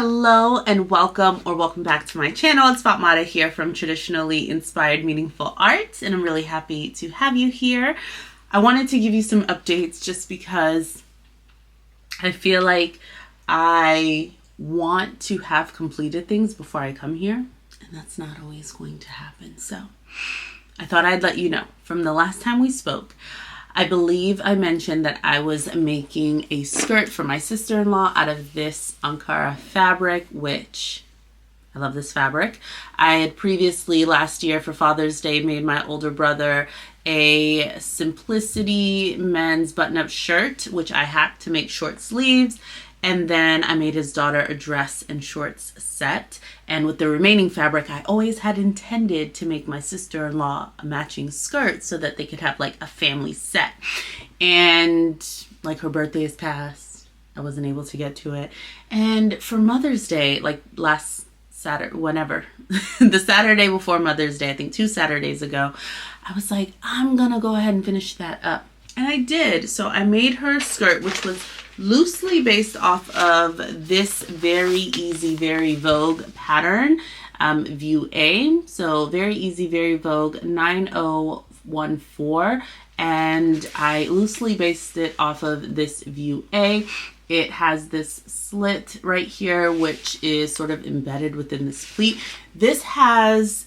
Hello and welcome back to my channel. It's Fatmata here from Traditionally Inspired Meaningful Art, and I'm really happy to have you here. I wanted to give you some updates just because I feel like I want to have completed things before I come here, and that's not always going to happen. So I thought I'd let you know. From the last time we spoke, I believe I mentioned that I was making a skirt for my sister-in-law out of this Ankara fabric, which I love this fabric. I had previously last year for Father's Day made my older brother a Simplicity men's button-up shirt, which I hacked to make short sleeves. And then I made his daughter a dress and shorts set. And with the remaining fabric, I always had intended to make my sister-in-law a matching skirt so that they could have like a family set. And like her birthday is past, I wasn't able to get to it. And for Mother's Day, like last Saturday, whenever, the Saturday before Mother's Day, I think 2 Saturdays ago, I was like, I'm gonna go ahead and finish that up. And I did. So I made her a skirt, which was loosely based off of this very easy, very Vogue pattern, View A. So very easy, very Vogue 9014. And I loosely based it off of this View A. It has this slit right here, which is sort of embedded within this pleat. This has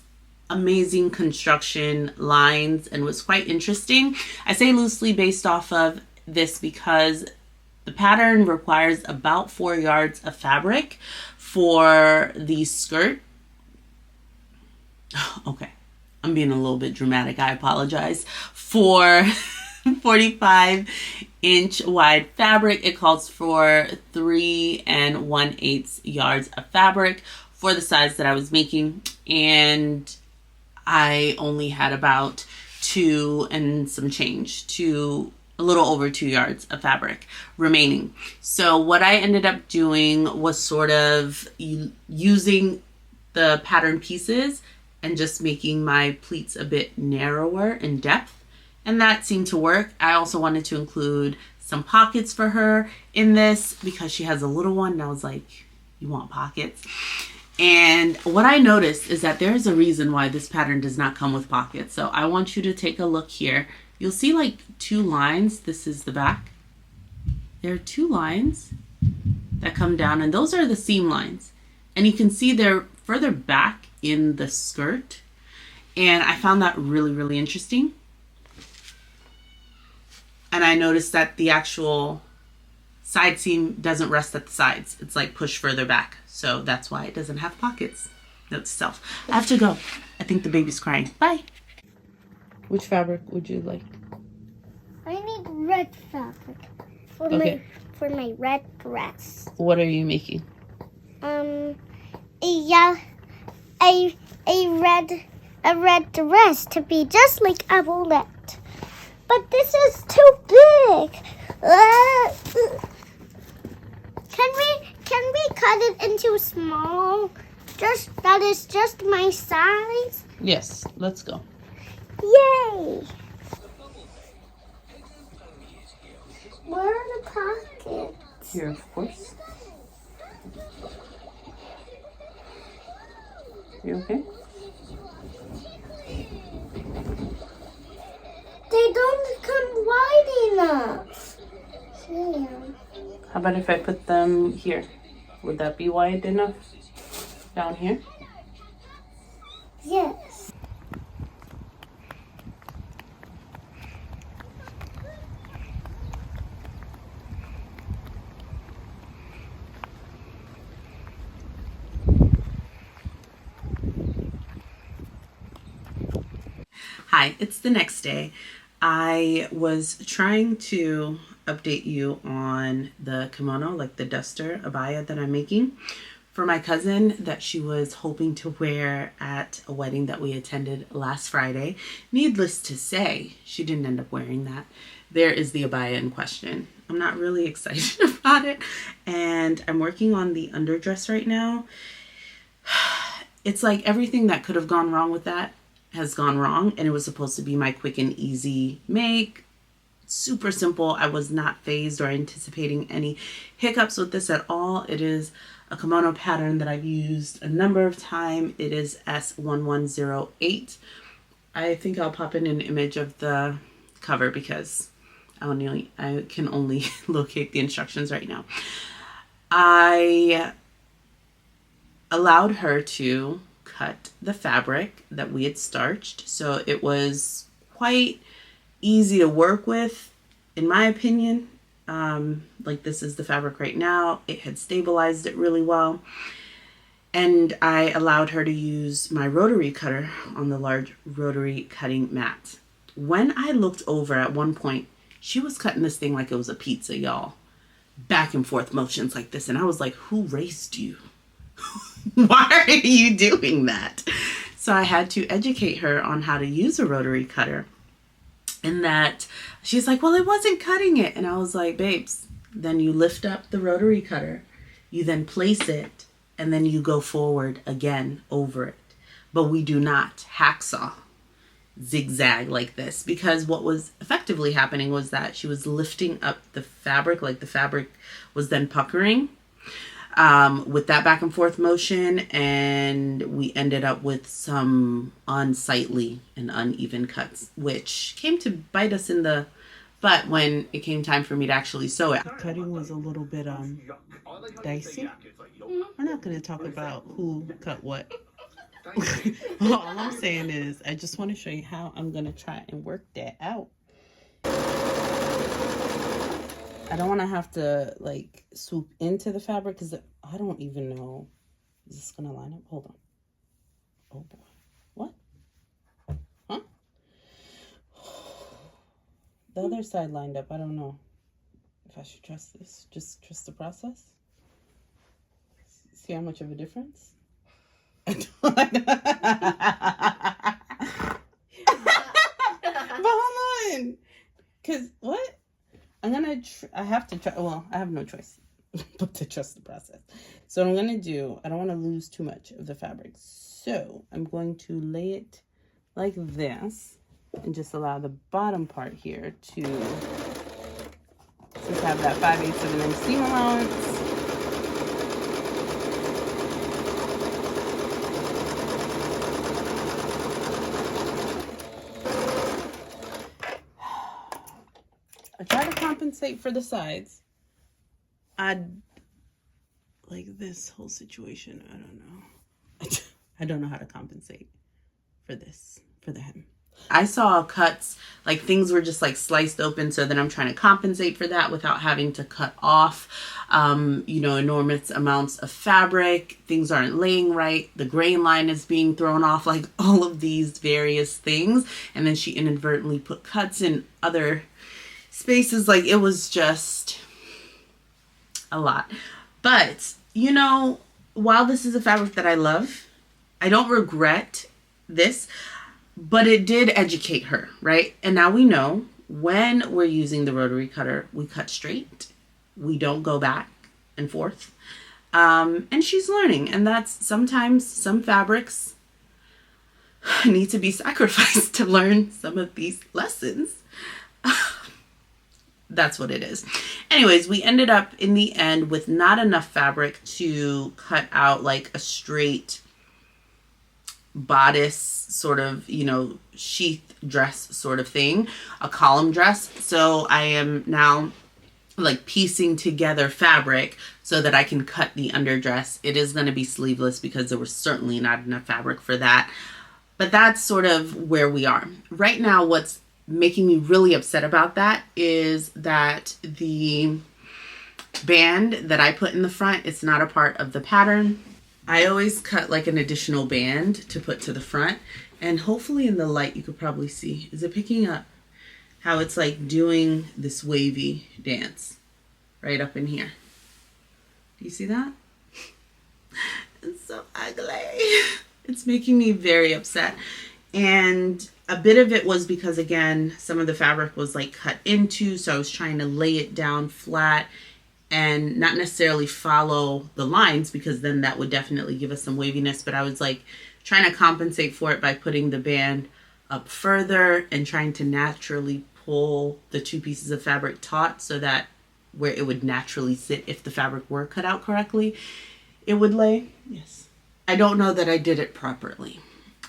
amazing construction lines and was quite interesting. I say loosely based off of this because the pattern requires about 4 yards of fabric for the skirt. Okay, I'm being a little bit dramatic. I apologize. For 45-inch wide fabric, it calls for 3 1/8 yards of fabric for the size that I was making. And I only had about 2 and some change, a little over 2 yards of fabric remaining. So what I ended up doing was sort of using the pattern pieces and just making my pleats a bit narrower in depth. And that seemed to work. I also wanted to include some pockets for her in this because she has a little one. And I was like, you want pockets? And what I noticed is that there's a reason why this pattern does not come with pockets. So I want you to take a look here. You'll see like 2 lines. This is the back. There are 2 lines that come down, and those are the seam lines. And you can see they're further back in the skirt. And I found that really, really interesting. And I noticed that the actual side seam doesn't rest at the sides. It's like pushed further back. So that's why it doesn't have pockets. Note to self. I have to go. I think the baby's crying. Bye. Which fabric would you like? I need red fabric for my red dress. What are you making? A red dress to be just like Owlette. But this is too big. Can we cut it into small? That is just my size. Yes, let's go. Yay! Where are the pockets? Here, of course. You okay? They don't come wide enough. Yeah. How about if I put them here? Would that be wide enough? Down here? Yes. Hi, it's the next day. I was trying to update you on the kimono, like the duster abaya that I'm making for my cousin that she was hoping to wear at a wedding that we attended last Friday. Needless to say, she didn't end up wearing that. There is the abaya in question. I'm not really excited about it, and I'm working on the underdress right now. It's like everything that could have gone wrong with that has gone wrong, and it was supposed to be my quick and easy make. Super simple. I was not phased or anticipating any hiccups with this at all. It is a kimono pattern that I've used a number of times. It is S1108. I think I'll pop in an image of the cover because I can only locate the instructions right now. I allowed her to cut the fabric that we had starched, so it was quite easy to work with, in my opinion. Like, this is the fabric right now. It had stabilized it really well. And I allowed her to use my rotary cutter on the large rotary cutting mat. When I looked over at one point, she was cutting this thing like it was a pizza, y'all. Back and forth motions like this. And I was like, who raised you? Why are you doing that? So I had to educate her on how to use a rotary cutter. And that she's like, well, it wasn't cutting it. And I was like, babes, then you lift up the rotary cutter, you then place it, and then you go forward again over it. But we do not hacksaw, zigzag like this, because what was effectively happening was that she was lifting up the fabric, like the fabric was then puckering with that back and forth motion, and we ended up with some unsightly and uneven cuts, which came to bite us in the butt when it came time for me to actually sew it. The cutting was a little bit dicey. We're not going to talk about who cut what. All I'm saying is I just want to show you how I'm going to try and work that out. I don't want to have to like swoop into the fabric because I don't even know. Is this going to line up? Hold on. Oh boy. What? Huh? The other side lined up. I don't know if I should trust this. Just trust the process. See how much of a difference? But hold on. Because what? I have to try. Well, I have no choice but to trust the process. So what I'm going to do, I don't want to lose too much of the fabric. So I'm going to lay it like this and just allow the bottom part here to just have that 5/8 of an inch seam allowance. I try to compensate for the sides. Like this whole situation, I don't know. I don't know how to compensate for this, for the hem. I saw cuts, like things were just like sliced open, so then I'm trying to compensate for that without having to cut off, enormous amounts of fabric. Things aren't laying right. The grain line is being thrown off, like all of these various things. And then she inadvertently put cuts in other spaces. Like, it was just a lot. But, while this is a fabric that I love, I don't regret this, but it did educate her, right? And now we know when we're using the rotary cutter, we cut straight. We don't go back and forth. And she's learning. And that's sometimes some fabrics need to be sacrificed to learn some of these lessons. That's what it is. Anyways, we ended up in the end with not enough fabric to cut out like a straight bodice sort of, sheath dress sort of thing, a column dress. So I am now like piecing together fabric so that I can cut the underdress. It is going to be sleeveless because there was certainly not enough fabric for that. But that's sort of where we are. Right now, what's making me really upset about that is that the band that I put in the front, it's not a part of the pattern. I always cut like an additional band to put to the front, and hopefully in the light you could probably see, is it picking up how it's like doing this wavy dance right up in here? Do you see that? It's so ugly. It's making me very upset. And a bit of it was because, again, some of the fabric was like cut into, so I was trying to lay it down flat and not necessarily follow the lines, because then that would definitely give us some waviness. But I was like trying to compensate for it by putting the band up further and trying to naturally pull the two pieces of fabric taut so that where it would naturally sit if the fabric were cut out correctly. it would lay. Yes. I don't know that I did it properly.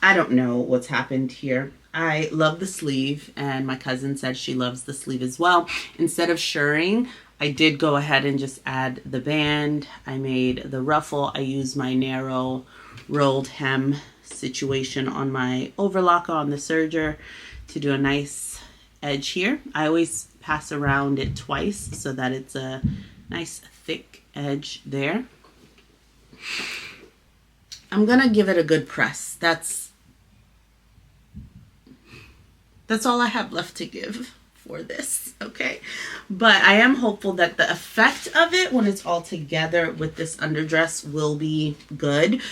I don't know what's happened here. I love the sleeve, and my cousin said she loves the sleeve as well. Instead of shirring, I did go ahead and just add the band. I made the ruffle. I used my narrow rolled hem situation on my overlocker on the serger to do a nice edge here. I always pass around it twice so that it's a nice thick edge there. I'm gonna give it a good press. That's all I have left to give for this, okay? But I am hopeful that the effect of it when it's all together with this underdress will be good.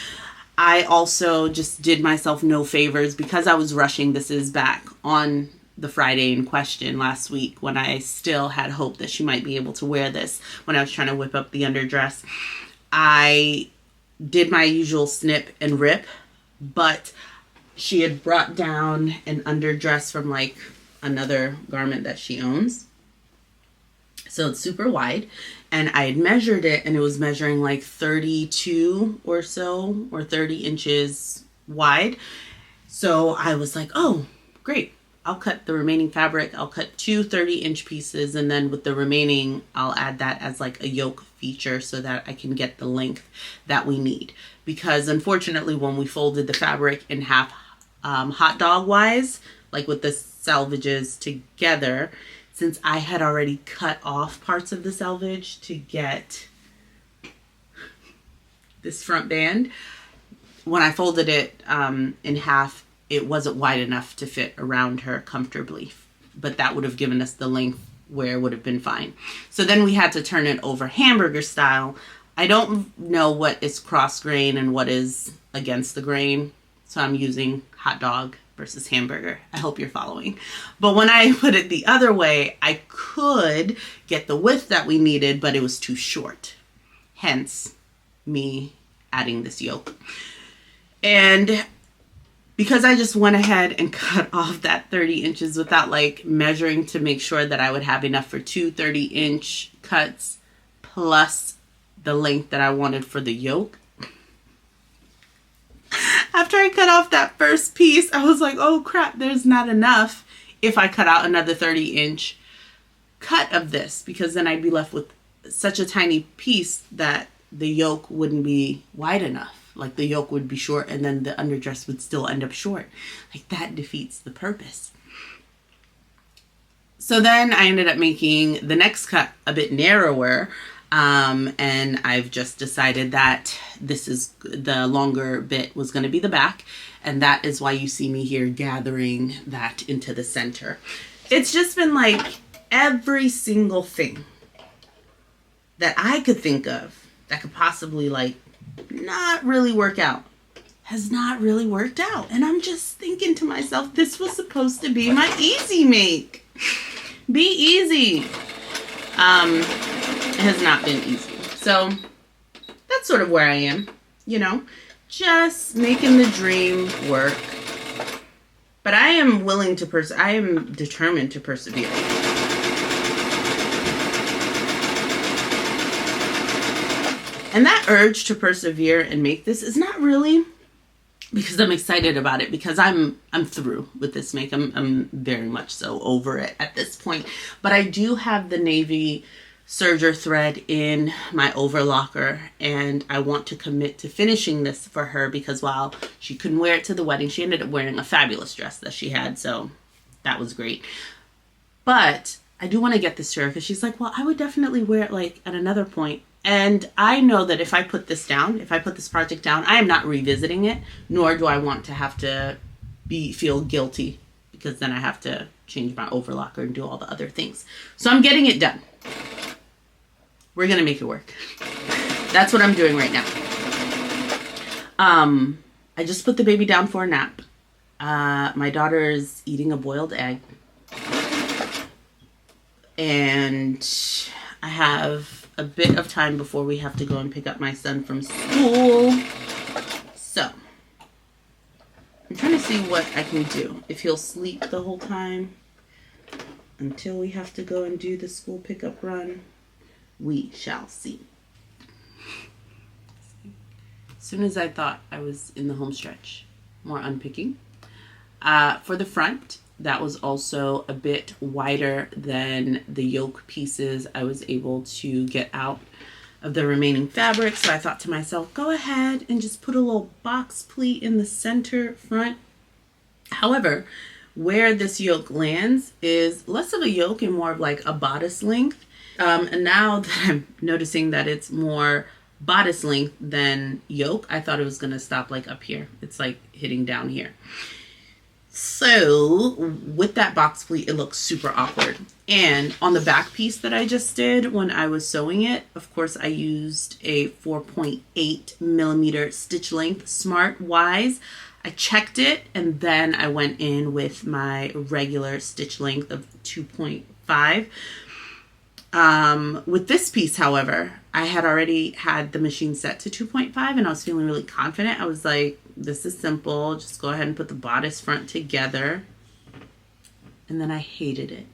I also just did myself no favors because I was rushing. This is back on the Friday in question last week when I still had hope that she might be able to wear this when I was trying to whip up the underdress. I did my usual snip and rip, but she had brought down an underdress from like another garment that she owns. So it's super wide, and I had measured it, and it was measuring like 32 or so, or 30 inches wide. So I was like, oh, great. I'll cut the remaining fabric. I'll cut two 30-inch pieces, and then with the remaining, I'll add that as like a yoke feature so that I can get the length that we need. Because unfortunately, when we folded the fabric in half hot dog wise, like with the selvages together, since I had already cut off parts of the selvage to get this front band, when I folded it in half, it wasn't wide enough to fit around her comfortably, but that would have given us the length where it would have been fine. So then we had to turn it over hamburger style. I don't know what is cross grain and what is against the grain, so I'm using hot dog versus hamburger. I hope you're following. But when I put it the other way, I could get the width that we needed, but it was too short. Hence me adding this yoke. And because I just went ahead and cut off that 30 inches without like measuring to make sure that I would have enough for two 30-inch cuts plus the length that I wanted for the yoke. After I cut off that first piece, I was like, oh crap, there's not enough if I cut out another 30-inch cut of this, because then I'd be left with such a tiny piece that the yoke wouldn't be wide enough. Like the yoke would be short and then the underdress would still end up short. Like that defeats the purpose. So then I ended up making the next cut a bit narrower. And I've just decided that this is the longer bit was going to be the back. And that is why you see me here gathering that into the center. It's just been like every single thing that I could think of that could possibly like not really work out has not really worked out. And I'm just thinking to myself, this was supposed to be my easy make. Be easy. It has not been easy. So that's sort of where I am, you know, just making the dream work. But I am willing to I am determined to persevere. And that urge to persevere and make this is not really because I'm excited about it, because I'm through with this make. I'm very much so over it at this point. But I do have the navy serger thread in my overlocker, and I want to commit to finishing this for her, because while she couldn't wear it to the wedding, she ended up wearing a fabulous dress that she had, so that was great. But I do want to get this to her, because she's like, well, I would definitely wear it like at another point. And I know that if I put this down, if I put this project down, I am not revisiting it, nor do I want to have to feel guilty, because then I have to change my overlocker and do all the other things. So I'm getting it done. We're going to make it work. That's what I'm doing right now. I just put the baby down for a nap. My daughter is eating a boiled egg. And I have a bit of time before we have to go and pick up my son from school. So I'm trying to see what I can do. If he'll sleep the whole time until we have to go and do the school pickup run, we shall see. As soon as I thought I was in the home stretch, more unpicking. For the front, that was also a bit wider than the yoke pieces I was able to get out of the remaining fabric. So I thought to myself, go ahead and just put a little box pleat in the center front. However, where this yoke lands is less of a yoke and more of like a bodice length. And now that I'm noticing that it's more bodice length than yoke, I thought it was going to stop like up here. It's like hitting down here. So with that box pleat, it looks super awkward. And on the back piece that I just did when I was sewing it, of course, I used a 4.8 millimeter stitch length Smart Wise. I checked it and then I went in with my regular stitch length of 2.5. With this piece, however, I had already had the machine set to 2.5 and I was feeling really confident. I was like, this is simple. Just go ahead and put the bodice front together. And then I hated it.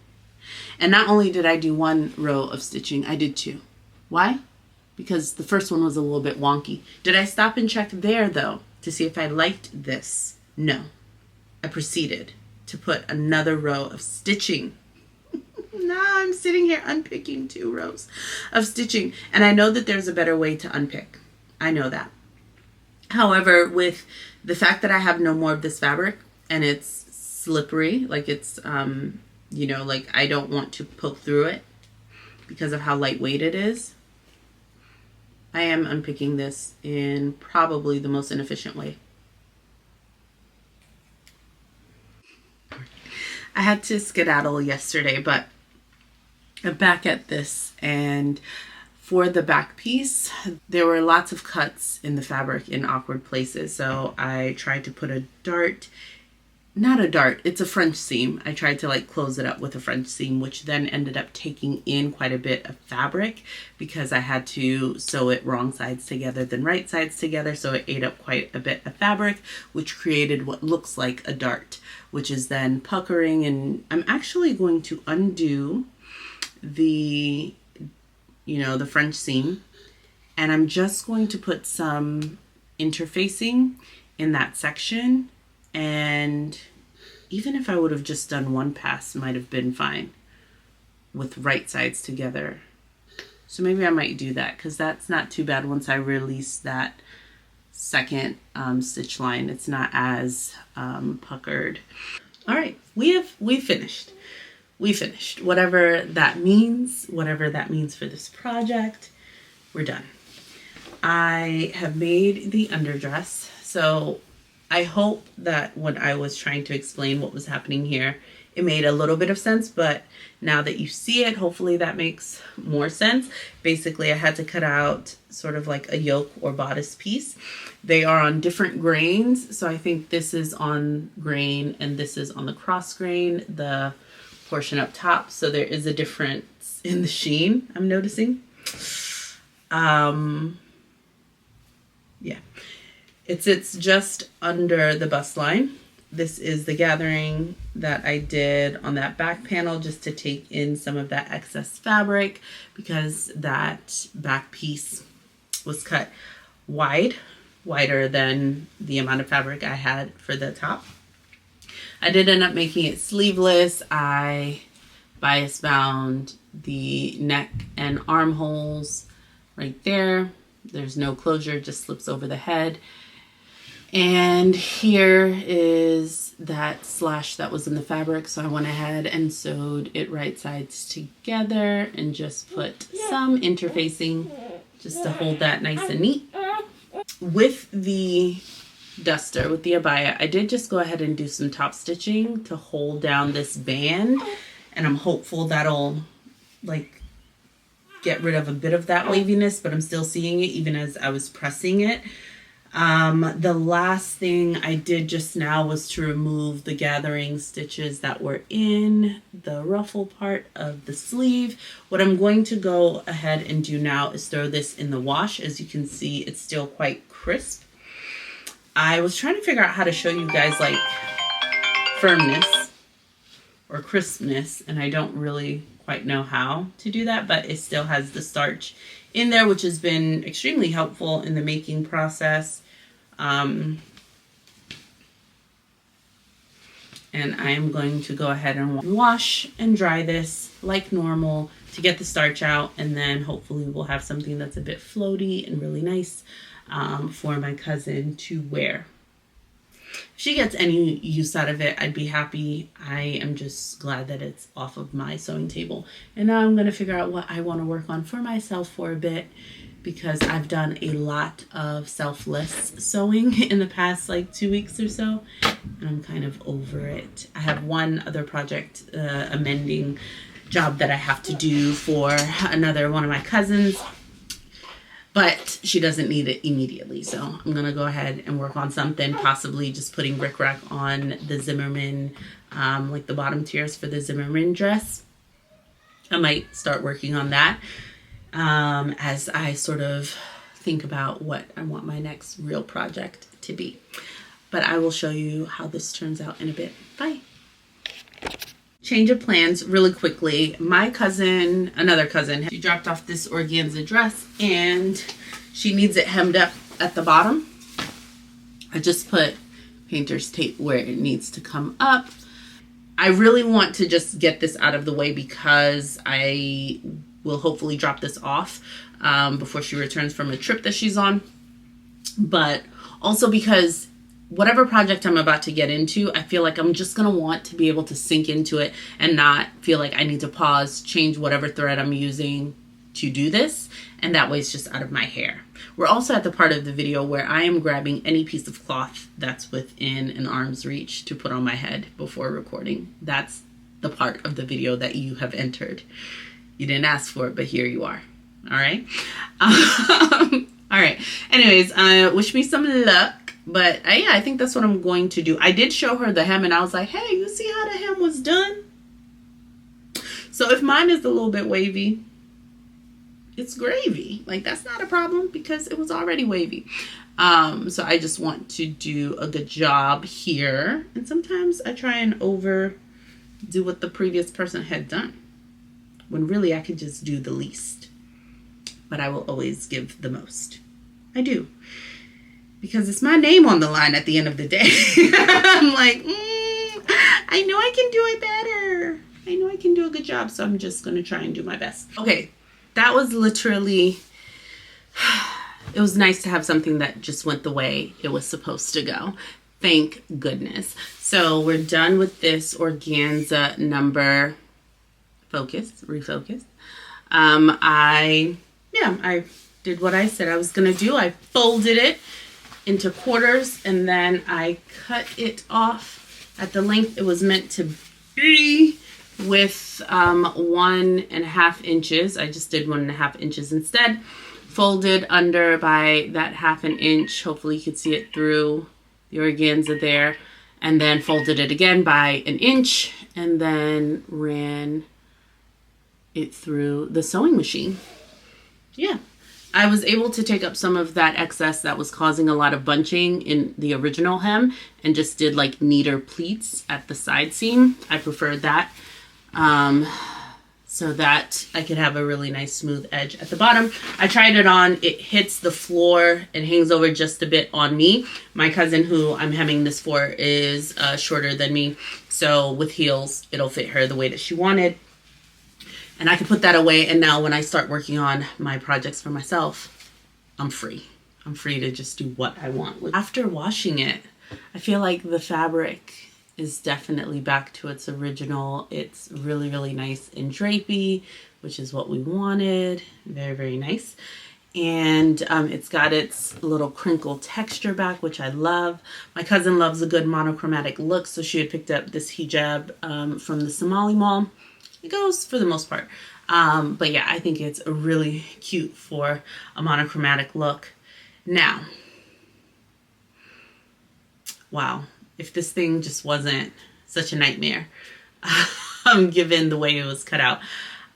And not only did I do one row of stitching, I did two. Why? Because the first one was a little bit wonky. Did I stop and check there though to see if I liked this? No. I proceeded to put another row of stitching. Now I'm sitting here unpicking 2 rows of stitching. And I know that there's a better way to unpick. I know that. However, with the fact that I have no more of this fabric and it's slippery, like it's, you know, like I don't want to poke through it because of how lightweight it is, I am unpicking this in probably the most inefficient way. I had to skedaddle yesterday, but I'm back at this, and for the back piece, there were lots of cuts in the fabric in awkward places. So I tried to put a dart, not a dart, it's a French seam. I tried to like close it up with a French seam, which then ended up taking in quite a bit of fabric because I had to sew it wrong sides together than right sides together. So it ate up quite a bit of fabric, which created what looks like a dart, which is then puckering. And I'm actually going to undo the, you know, the French seam, and I'm just going to put some interfacing in that section. And even if I would have just done one pass, might have been fine with right sides together. So maybe I might do that because that's not too bad. Once I release that second stitch line, it's not as puckered. All right, we finished. We finished. Whatever that means for this project, we're done. I have made the underdress. So I hope that when I was trying to explain what was happening here, it made a little bit of sense, but now that you see it, hopefully that makes more sense. Basically, I had to cut out sort of like a yoke or bodice piece. They are on different grains. So I think this is on grain and this is on the cross grain, the portion up top. So there is a difference in the sheen, I'm noticing. Yeah. It sits just under the bust line. This is the gathering that I did on that back panel just to take in some of that excess fabric because that back piece was cut wider than the amount of fabric I had for the top. I did end up making it sleeveless. I bias bound the neck and armholes right there. There's no closure, just slips over the head. And here is that slash that was in the fabric. So I went ahead and sewed it right sides together and just put some interfacing just to hold that nice and neat. With the duster, with the abaya, I did just go ahead and do some top stitching to hold down this band. And I'm hopeful that'll like get rid of a bit of that waviness, but I'm still seeing it even as I was pressing it. The last thing I did just now was to remove the gathering stitches that were in the ruffle part of the sleeve. What I'm going to go ahead and do now is throw this in the wash. As you can see, it's still quite crisp. I was trying to figure out how to show you guys like firmness. or crispness, and I don't really quite know how to do that, but it still has the starch in there, which has been extremely helpful in the making process. And I am going to go ahead and wash and dry this like normal to get the starch out, and then hopefully we'll have something that's a bit floaty and really nice for my cousin to wear. If she gets any use out of it, I'd be happy. I am just glad that it's off of my sewing table. And now I'm going to figure out what I want to work on for myself for a bit, because I've done a lot of selfless sewing in the past like 2 weeks or so, and I'm kind of over it. I have one other project, a mending job that I have to do for another one of my cousins, but she doesn't need it immediately. So I'm going to go ahead and work on something, possibly just putting rickrack on the Zimmermann, like the bottom tiers for the Zimmermann dress. I might start working on that as I sort of think about what I want my next real project to be. But I will show you how this turns out in a bit. Bye. Change of plans really quickly. My cousin, another cousin, she dropped off this organza dress and she needs it hemmed up at the bottom. I just put painter's tape where it needs to come up. I really want to just get this out of the way because I will hopefully drop this off before she returns from a trip that she's on. But also because whatever project I'm about to get into, I feel like I'm just going to want to be able to sink into it and not feel like I need to pause, change whatever thread I'm using to do this. And that way it's just out of my hair. We're also at the part of the video where I am grabbing any piece of cloth that's within an arm's reach to put on my head before recording. That's the part of the video that you have entered. You didn't ask for it, but here you are. All right. All right. Anyways, wish me some luck. But yeah, I think that's what I'm going to do. I did show her the hem and I was like, hey, you see how the hem was done? So if mine is a little bit wavy, it's gravy. Like, that's not a problem because it was already wavy. So I just want to do a good job here. And sometimes I try and overdo what the previous person had done, when really I could just do the least. But I will always give the most. I do. Because it's my name on the line at the end of the day. I'm like, I know I can do it better. I know I can do a good job, so I'm just going to try and do my best. Okay, that was literally, it was nice to have something that just went the way it was supposed to go. Thank goodness. So we're done with this organza number. Refocus. I did what I said I was going to do. I folded it into quarters and then I cut it off at the length it was meant to be with 1.5 inches. I just did 1.5 inches instead. Folded under by that 1/2 inch. Hopefully you could see it through the organza there. And then folded it again by 1 inch and then ran it through the sewing machine. Yeah. I was able to take up some of that excess that was causing a lot of bunching in the original hem and just did like neater pleats at the side seam. I preferred that so that I could have a really nice smooth edge at the bottom. I tried it on. It hits the floor and hangs over just a bit on me. My cousin who I'm hemming this for is shorter than me. So with heels, it'll fit her the way that she wanted. And I can put that away, and now when I start working on my projects for myself, I'm free. I'm free to just do what I want. After washing it, I feel like the fabric is definitely back to its original. It's really, really nice and drapey, which is what we wanted. Very, very nice. And it's got its little crinkle texture back, which I love. My cousin loves a good monochromatic look, so she had picked up this hijab from the Somali Mall. It goes for the most part. But yeah, I think it's really cute for a monochromatic look. Now, wow, if this thing just wasn't such a nightmare, given the way it was cut out,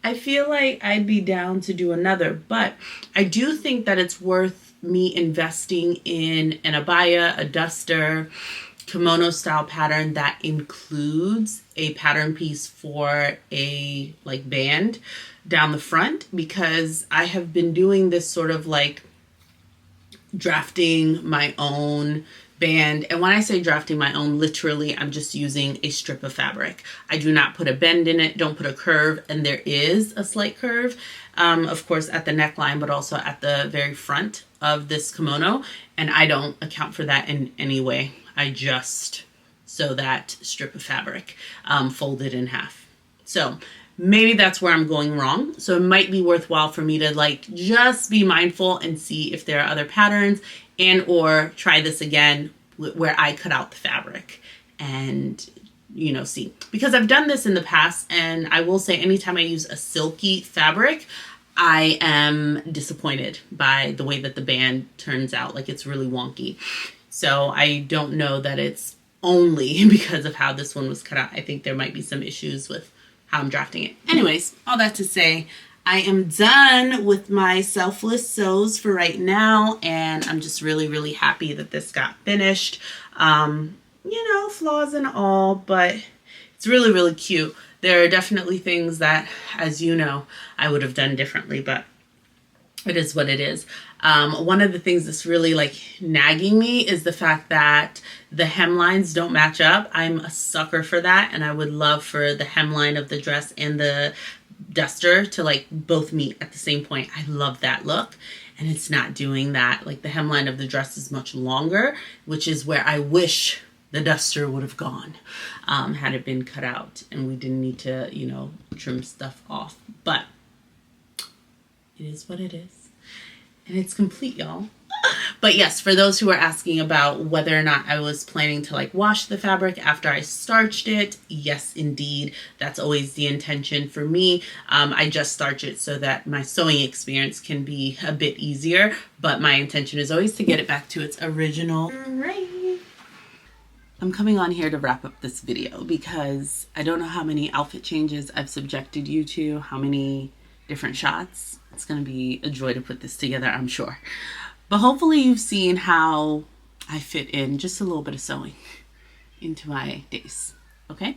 I feel like I'd be down to do another. But I do think that it's worth me investing in an abaya, a duster, kimono style pattern that includes a pattern piece for a like band down the front, because I have been doing this sort of like drafting my own band. And when I say drafting my own, literally I'm just using a strip of fabric. I do not put a bend in it, don't put a curve, and there is a slight curve, of course at the neckline, but also at the very front of this kimono, and I don't account for that in any way. I just sew that strip of fabric, folded in half. So maybe that's where I'm going wrong. So it might be worthwhile for me to like just be mindful and see if there are other patterns, and or try this again where I cut out the fabric and, you know, see. Because I've done this in the past, and I will say anytime I use a silky fabric, I am disappointed by the way that the band turns out. Like, it's really wonky. So I don't know that it's only because of how this one was cut out. I think there might be some issues with how I'm drafting it. Anyways, all that to say, I am done with my Selfless sews for right now, and I'm just really, really happy that this got finished. You know, flaws and all, but it's really, really cute. There are definitely things that, as you know, I would have done differently, but it is what it is. One of the things that's really like nagging me is the fact that the hemlines don't match up. I'm a sucker for that, and I would love for the hemline of the dress and the duster to like both meet at the same point. I love that look, and it's not doing that. Like, the hemline of the dress is much longer, which is where I wish the duster would have gone, had it been cut out and we didn't need to, you know, trim stuff off. But it is what it is, and it's complete, y'all. But yes, for those who are asking about whether or not I was planning to like wash the fabric after I starched it, yes, indeed. That's always the intention for me. I just starch it so that my sewing experience can be a bit easier, but my intention is always to get it back to its original array. I'm coming on here to wrap up this video because I don't know how many outfit changes I've subjected you to, how many different shots. It's going to be a joy to put this together, I'm sure. But hopefully you've seen how I fit in just a little bit of sewing into my days, okay?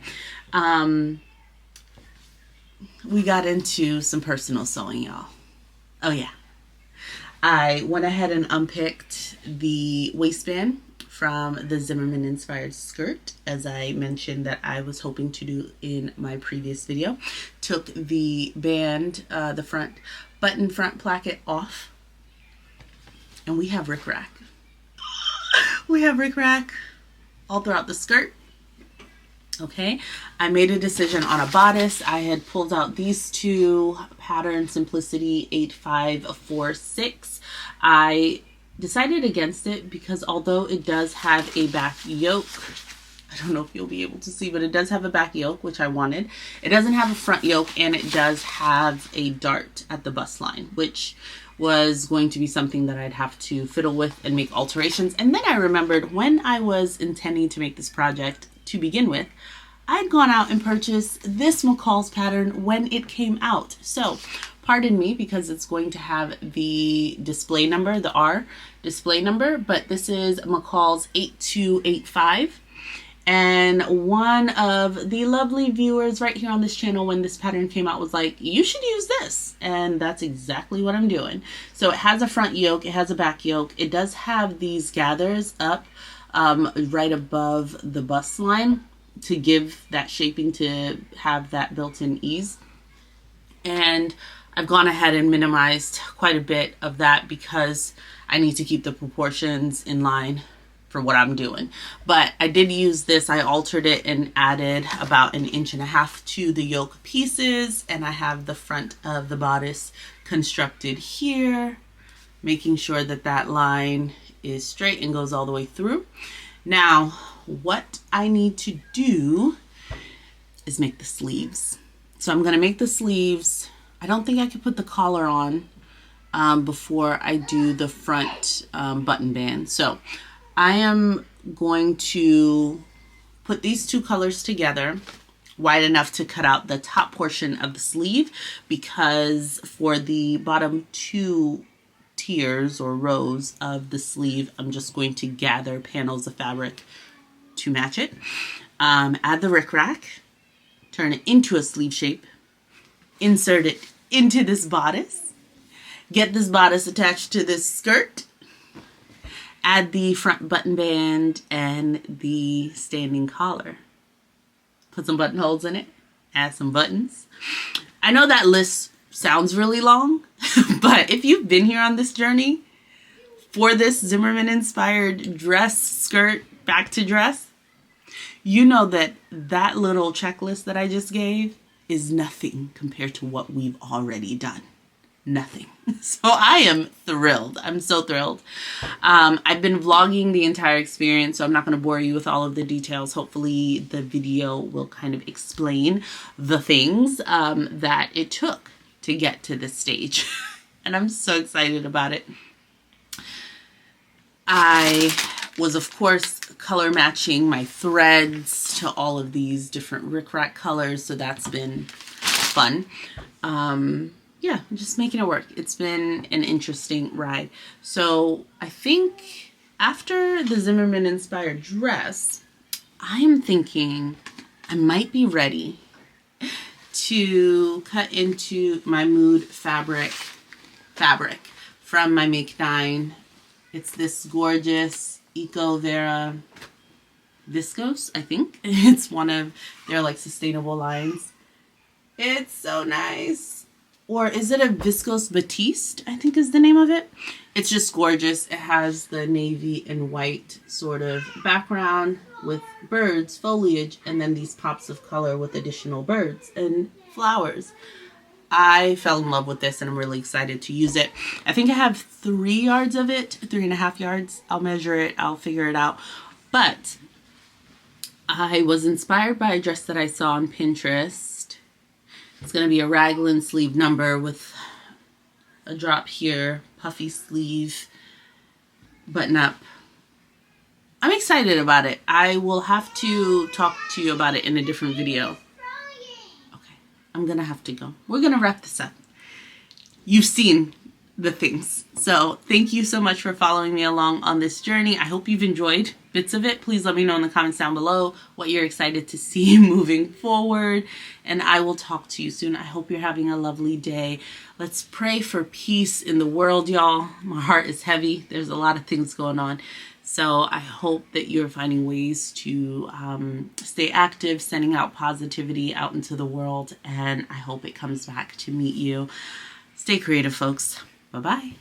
We got into some personal sewing, y'all. Oh yeah. I went ahead and unpicked the waistband from the Zimmermann inspired skirt, as I mentioned that I was hoping to do in my previous video. Took the band, the front button front placket off, and we have rickrack. We have rickrack all throughout the skirt. Okay, I made a decision on a bodice. I had pulled out these two pattern Simplicity 8546. I decided against it because although it does have a back yoke, I don't know if you'll be able to see, but it does have a back yoke, which I wanted. It doesn't have a front yoke, and it does have a dart at the bust line, which was going to be something that I'd have to fiddle with and make alterations. And then I remembered when I was intending to make this project to begin with, I'd gone out and purchased this McCall's pattern when it came out. So pardon me, because it's going to have the display number, the R display number, but this is McCall's 8285. And one of the lovely viewers right here on this channel when this pattern came out was like, you should use this. And that's exactly what I'm doing. So it has a front yoke, it has a back yoke. It does have these gathers up right above the bust line to give that shaping, to have that built-in ease. And I've gone ahead and minimized quite a bit of that because I need to keep the proportions in line for what I'm doing. But I did use this. I altered it and added about 1.5 inches to the yoke pieces, and I have the front of the bodice constructed here, making sure that that line is straight and goes all the way through. Now, what I need to do is make the sleeves. So I'm going to make the sleeves. I don't think I could put the collar on before I do the front button band. So I am going to put these two colors together wide enough to cut out the top portion of the sleeve, because for the bottom two tiers or rows of the sleeve, I'm just going to gather panels of fabric to match it. Add the rickrack, turn it into a sleeve shape, insert it into this bodice, get this bodice attached to this skirt, add the front button band and the standing collar. Put some buttonholes in it, add some buttons. I know that list sounds really long, but if you've been here on this journey for this Zimmermann inspired dress, skirt, back to dress, you know that that little checklist that I just gave is nothing compared to what we've already done. Nothing. So I am thrilled. I'm so thrilled. I've been vlogging the entire experience, so I'm not going to bore you with all of the details. Hopefully the video will kind of explain the things that it took to get to this stage. And I'm so excited about it. I was, of course, color matching my threads to all of these different rickrack colors, so that's been fun. Yeah, I'm just making it work. It's been an interesting ride. So I think after the Zimmermann inspired dress, I'm thinking I might be ready to cut into my mood fabric from my Make 9. It's this gorgeous Eco Vera viscose, I think. It's one of their like sustainable lines. It's so nice. Or is it a viscose batiste, I think is the name of it. It's just gorgeous. It has the navy and white sort of background with birds, foliage, and then these pops of color with additional birds and flowers. I fell in love with this and I'm really excited to use it. I think I have 3 yards of it, 3.5 yards. I'll measure it, I'll figure it out. But I was inspired by a dress that I saw on Pinterest. It's going to be a raglan sleeve number with a drop here, puffy sleeve, button up. I'm excited about it. I will have to talk to you about it in a different video. Okay, I'm going to have to go. We're going to wrap this up. You've seen the things. So thank you so much for following me along on this journey. I hope you've enjoyed bits of it. Please let me know in the comments down below what you're excited to see moving forward. And I will talk to you soon. I hope you're having a lovely day. Let's pray for peace in the world, y'all. My heart is heavy. There's a lot of things going on. So I hope that you're finding ways to stay active, sending out positivity out into the world. And I hope it comes back to meet you. Stay creative, folks. Bye-bye.